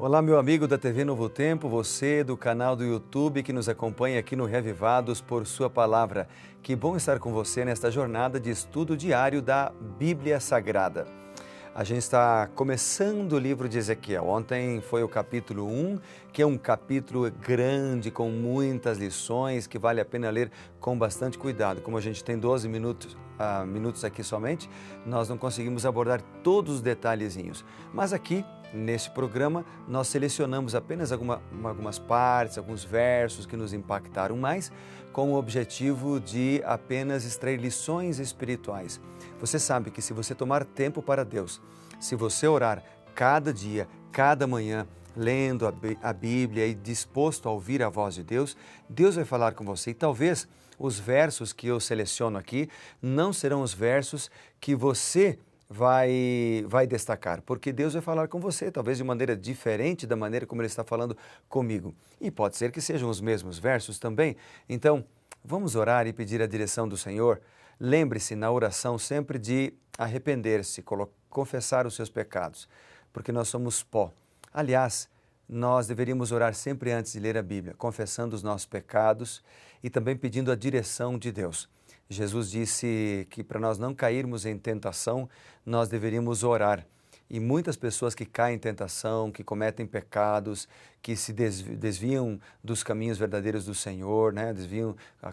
Olá, meu amigo da TV Novo Tempo, você do canal do YouTube que nos acompanha aqui no Reavivados por Sua Palavra. Que bom estar com você nesta jornada de estudo diário da Bíblia Sagrada. A gente está começando o livro de Ezequiel. Ontem foi o capítulo 1, que é um capítulo grande, com muitas lições, que vale a pena ler com bastante cuidado. Como a gente tem 12 minutos aqui somente, nós não conseguimos abordar todos os detalhezinhos. Mas aqui, neste programa, nós selecionamos apenas algumas partes, alguns versos que nos impactaram mais, com o objetivo de apenas extrair lições espirituais. Você sabe que se você tomar tempo para Deus, se você orar cada dia, cada manhã, lendo a Bíblia e disposto a ouvir a voz de Deus, Deus vai falar com você. E talvez os versos que eu seleciono aqui não serão os versos que você vai destacar, porque Deus vai falar com você, talvez de maneira diferente da maneira como Ele está falando comigo. E pode ser que sejam os mesmos versos também. Então, vamos orar e pedir a direção do Senhor. Lembre-se na oração sempre de arrepender-se, confessar os seus pecados, porque nós somos pó. Aliás, nós deveríamos orar sempre antes de ler a Bíblia, confessando os nossos pecados e também pedindo a direção de Deus. Jesus disse que para nós não cairmos em tentação, nós deveríamos orar. E muitas pessoas que caem em tentação, que cometem pecados, que se desviam dos caminhos verdadeiros do Senhor,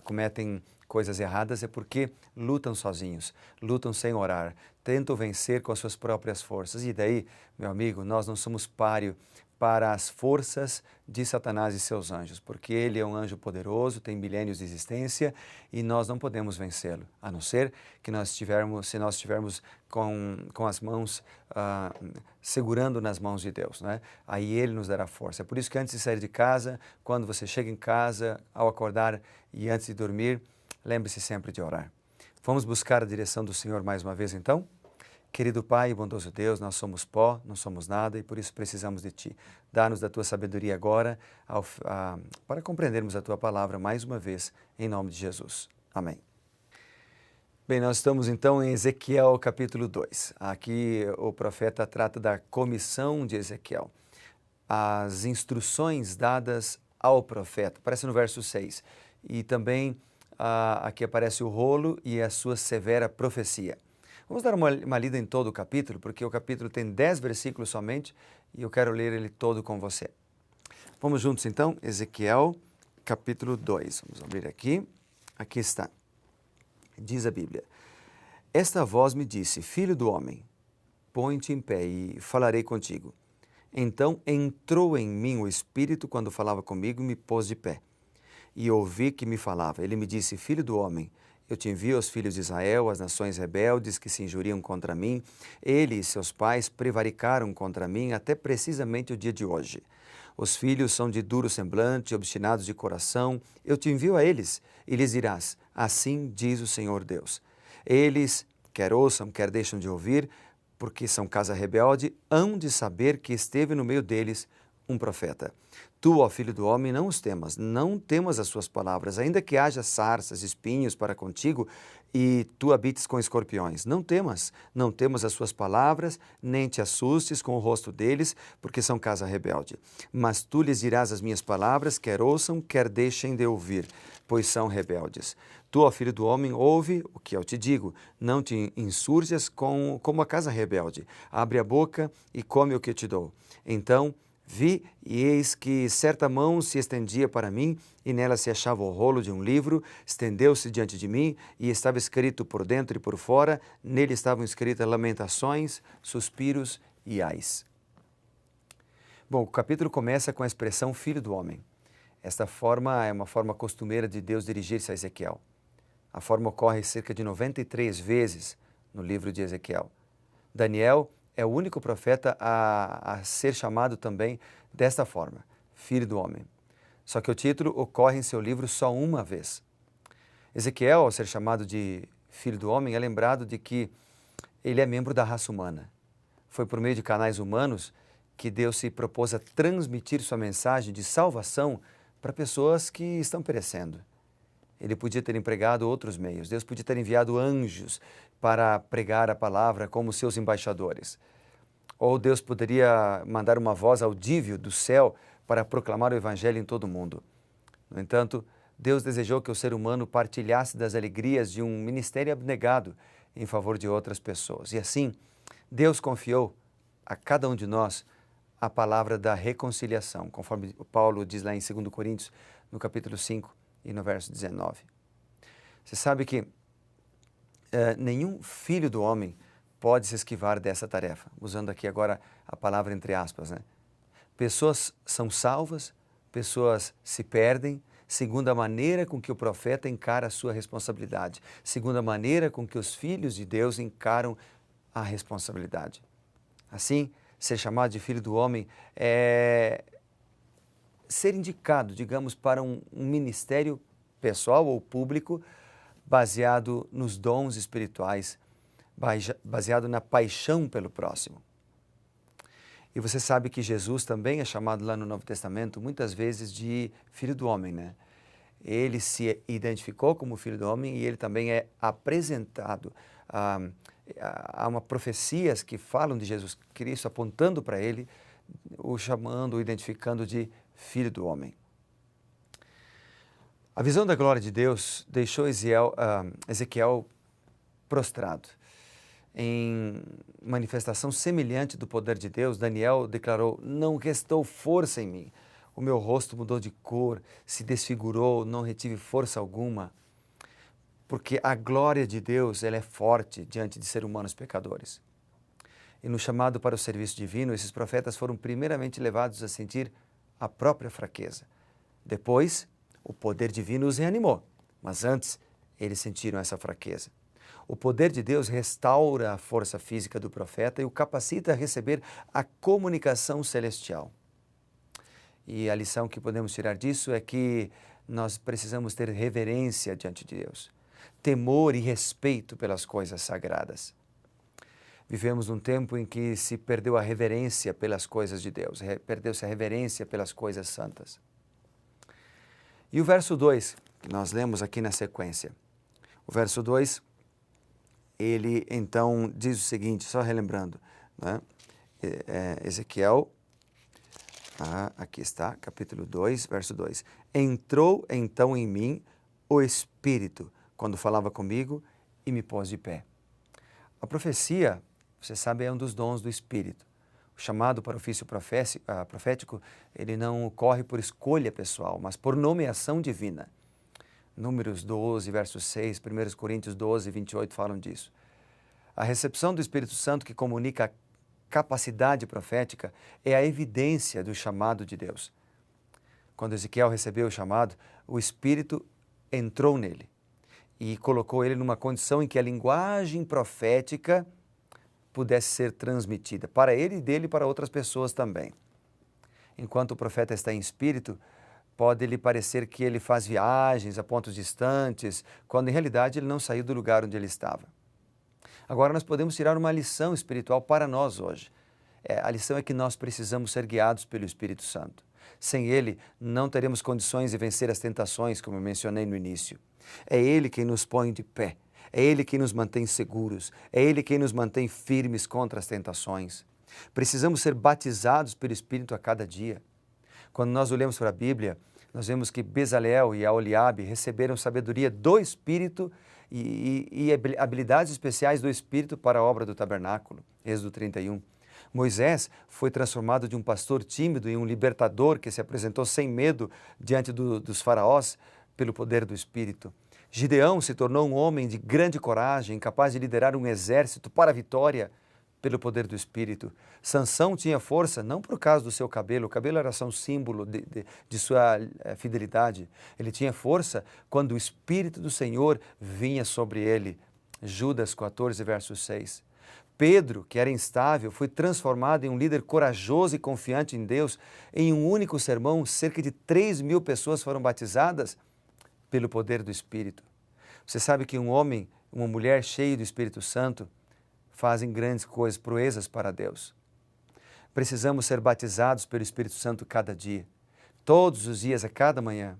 cometem coisas erradas, é porque lutam sozinhos, lutam sem orar, tentam vencer com as suas próprias forças. E daí, meu amigo, nós não somos páreo para as forças de Satanás e seus anjos, porque ele é um anjo poderoso, tem milênios de existência e nós não podemos vencê-lo, a não ser que se nós estivermos com as mãos segurando nas mãos de Deus, né? Aí ele nos dará força. É por isso que antes de sair de casa, quando você chega em casa, ao acordar e antes de dormir, lembre-se sempre de orar. Vamos buscar a direção do Senhor mais uma vez então? Querido Pai e bondoso Deus, nós somos pó, não somos nada e por isso precisamos de Ti. Dá-nos da Tua sabedoria agora para compreendermos a Tua palavra mais uma vez, em nome de Jesus. Amém. Bem, nós estamos então em Ezequiel capítulo 2. Aqui o profeta trata da comissão de Ezequiel. As instruções dadas ao profeta, aparece no verso 6. E também aqui aparece o rolo e a sua severa profecia. Vamos dar uma lida em todo o capítulo, porque o capítulo tem 10 versículos somente e eu quero ler ele todo com você. Vamos juntos então, Ezequiel capítulo 2. Vamos abrir aqui. Aqui está. Diz a Bíblia: Esta voz me disse, filho do homem, põe-te em pé e falarei contigo. Então entrou em mim o Espírito quando falava comigo e me pôs de pé. E ouvi que me falava. Ele me disse, filho do homem, eu te envio aos filhos de Israel, as nações rebeldes que se injuriam contra mim. Ele e seus pais prevaricaram contra mim até precisamente o dia de hoje. Os filhos são de duro semblante, obstinados de coração. Eu te envio a eles e lhes dirás, assim diz o Senhor Deus. Eles, quer ouçam, quer deixam de ouvir, porque são casa rebelde, hão de saber que esteve no meio deles um profeta. Tu, ó filho do homem, não os temas, não temas as suas palavras, ainda que haja sarças, espinhos para contigo e tu habites com escorpiões. Não temas as suas palavras, nem te assustes com o rosto deles, porque são casa rebelde. Mas tu lhes dirás as minhas palavras, quer ouçam, quer deixem de ouvir, pois são rebeldes. Tu, ó filho do homem, ouve o que eu te digo, não te insurjas como a casa rebelde. Abre a boca e come o que eu te dou. Então vi, e eis que certa mão se estendia para mim, e nela se achava o rolo de um livro, estendeu-se diante de mim, e estava escrito por dentro e por fora, nele estavam escritas lamentações, suspiros e ais. Bom, o capítulo começa com a expressão filho do homem. Esta forma é uma forma costumeira de Deus dirigir-se a Ezequiel. A forma ocorre cerca de 93 vezes no livro de Ezequiel. Daniel é o único profeta a ser chamado também desta forma, filho do homem. Só que o título ocorre em seu livro só uma vez. Ezequiel, ao ser chamado de filho do homem, é lembrado de que ele é membro da raça humana. Foi por meio de canais humanos que Deus se propôs a transmitir sua mensagem de salvação para pessoas que estão perecendo. Ele podia ter empregado outros meios. Deus podia ter enviado anjos para pregar a palavra como seus embaixadores. Ou Deus poderia mandar uma voz audível do céu para proclamar o Evangelho em todo o mundo. No entanto, Deus desejou que o ser humano partilhasse das alegrias de um ministério abnegado em favor de outras pessoas. E assim, Deus confiou a cada um de nós a palavra da reconciliação, conforme Paulo diz lá em 2 Coríntios, no capítulo 5 e no verso 19. Você sabe que nenhum filho do homem pode se esquivar dessa tarefa, usando aqui agora a palavra entre aspas, né? Pessoas são salvas, pessoas se perdem, segundo a maneira com que o profeta encara a sua responsabilidade, segundo a maneira com que os filhos de Deus encaram a responsabilidade. Assim, ser chamado de filho do homem é ser indicado, digamos, para um ministério pessoal ou público baseado nos dons espirituais, baseado na paixão pelo próximo. E você sabe que Jesus também é chamado lá no Novo Testamento muitas vezes de filho do homem, né? Ele se identificou como filho do homem e ele também é apresentado. Há uma profecias que falam de Jesus Cristo, apontando para ele, o chamando, o identificando de filho do homem. A visão da glória de Deus deixou Ezequiel prostrado. Em manifestação semelhante do poder de Deus, Daniel declarou: não restou força em mim. O meu rosto mudou de cor, se desfigurou, não retive força alguma. Porque a glória de Deus, ela é forte diante de seres humanos pecadores. E no chamado para o serviço divino, esses profetas foram primeiramente levados a sentir a própria fraqueza. Depois, o poder divino os reanimou, mas antes eles sentiram essa fraqueza. O poder de Deus restaura a força física do profeta e o capacita a receber a comunicação celestial. E a lição que podemos tirar disso é que nós precisamos ter reverência diante de Deus, temor e respeito pelas coisas sagradas. Vivemos num tempo em que se perdeu a reverência pelas coisas de Deus, perdeu-se a reverência pelas coisas santas. E o verso 2, que nós lemos aqui na sequência. O verso 2, ele então diz o seguinte, só relembrando, né? Ezequiel, aqui está, capítulo 2, verso 2. Entrou então em mim o Espírito, quando falava comigo, e me pôs de pé. A profecia, você sabe, é um dos dons do Espírito. O chamado para o ofício profético, ele não ocorre por escolha pessoal, mas por nomeação divina. Números 12, verso 6, 1 Coríntios 12, 28 falam disso. A recepção do Espírito Santo que comunica a capacidade profética é a evidência do chamado de Deus. Quando Ezequiel recebeu o chamado, o Espírito entrou nele e colocou ele numa condição em que a linguagem profética pudesse ser transmitida para ele e dele para outras pessoas também. Enquanto o profeta está em espírito, pode lhe parecer que ele faz viagens a pontos distantes, quando em realidade ele não saiu do lugar onde ele estava. Agora nós podemos tirar uma lição espiritual para nós hoje. A lição é que nós precisamos ser guiados pelo Espírito Santo. Sem ele, não teremos condições de vencer as tentações, como eu mencionei no início. É ele quem nos põe de pé. É ele quem nos mantém seguros. É ele quem nos mantém firmes contra as tentações. Precisamos ser batizados pelo Espírito a cada dia. Quando nós olhamos para a Bíblia, nós vemos que Bezaleel e Aholiabe receberam sabedoria do Espírito e habilidades especiais do Espírito para a obra do tabernáculo. Êxodo 31. Moisés foi transformado de um pastor tímido em um libertador que se apresentou sem medo diante dos faraós pelo poder do Espírito. Gideão se tornou um homem de grande coragem, capaz de liderar um exército para a vitória pelo poder do Espírito. Sansão tinha força não por causa do seu cabelo, o cabelo era só um símbolo de sua fidelidade. Ele tinha força quando o Espírito do Senhor vinha sobre ele. Judas 14, verso 6. Pedro, que era instável, foi transformado em um líder corajoso e confiante em Deus. Em um único sermão, cerca de 3.000 pessoas foram batizadas pelo poder do Espírito. Você sabe que um homem, uma mulher cheia do Espírito Santo fazem grandes coisas, proezas para Deus. Precisamos ser batizados pelo Espírito Santo cada dia, todos os dias, a cada manhã.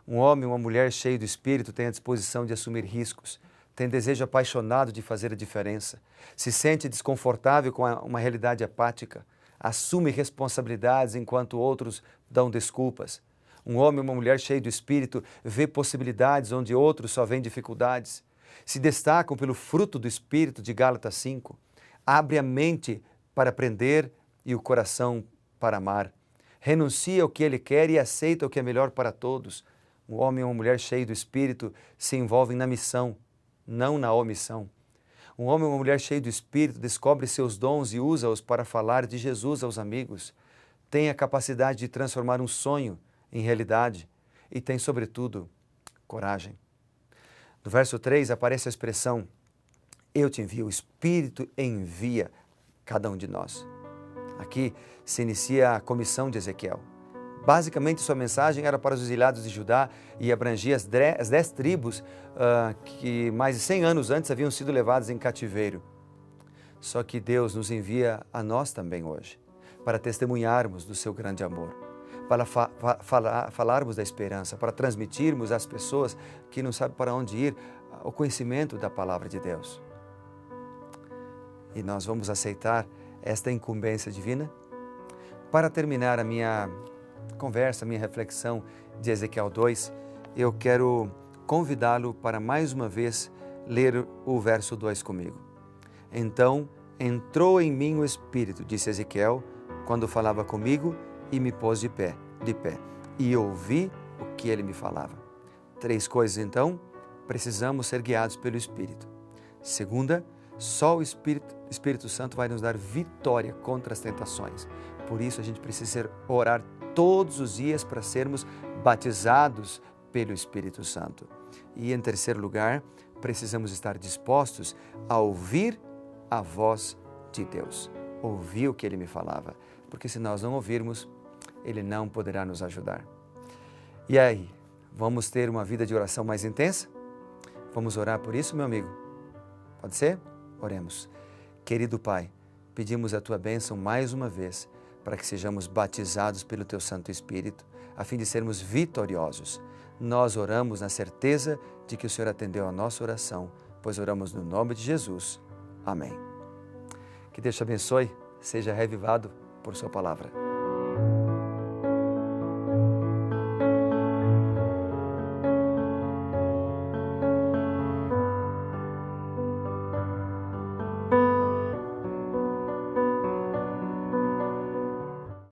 Um homem, uma mulher cheio do Espírito tem a disposição de assumir riscos, tem desejo apaixonado de fazer a diferença, se sente desconfortável com uma realidade apática, assume responsabilidades enquanto outros dão desculpas. Um homem ou uma mulher cheio do Espírito vê possibilidades onde outros só veem dificuldades. Se destacam pelo fruto do Espírito de Gálatas 5. Abre a mente para aprender e o coração para amar. Renuncia ao que ele quer e aceita o que é melhor para todos. Um homem ou uma mulher cheio do Espírito se envolvem na missão, não na omissão. Um homem ou uma mulher cheio do Espírito descobre seus dons e usa-os para falar de Jesus aos amigos. Tem a capacidade de transformar um sonho em realidade e tem, sobretudo, coragem. No verso 3 aparece a expressão: eu te envio, o Espírito envia cada um de nós. Aqui se inicia a comissão de Ezequiel. Basicamente, sua mensagem era para os exilados de Judá e abrangia as 10 tribos que mais de 100 anos antes haviam sido levadas em cativeiro. Só que Deus nos envia a nós também hoje, para testemunharmos do seu grande amor, para falarmos da esperança, para transmitirmos às pessoas que não sabem para onde ir o conhecimento da palavra de Deus. E nós vamos aceitar esta incumbência divina? Para terminar a minha conversa, a minha reflexão de Ezequiel 2, eu quero convidá-lo para mais uma vez ler o verso 2 comigo. Então entrou em mim o Espírito, disse Ezequiel, quando falava comigo, e me pôs de pé, e ouvi o que ele me falava. 3 coisas então, precisamos ser guiados pelo Espírito. Segunda, só o Espírito Santo vai nos dar vitória contra as tentações. Por isso a gente precisa orar todos os dias para sermos batizados pelo Espírito Santo. E em terceiro lugar, precisamos estar dispostos a ouvir a voz de Deus. Ouvir o que Ele me falava, porque se nós não ouvirmos, Ele não poderá nos ajudar. E aí, vamos ter uma vida de oração mais intensa? Vamos orar por isso, meu amigo? Pode ser? Oremos. Querido Pai, pedimos a Tua bênção mais uma vez, para que sejamos batizados pelo Teu Santo Espírito, a fim de sermos vitoriosos. Nós oramos na certeza de que o Senhor atendeu a nossa oração, pois oramos no nome de Jesus. Amém. Que Deus te abençoe, seja revivado por Sua palavra.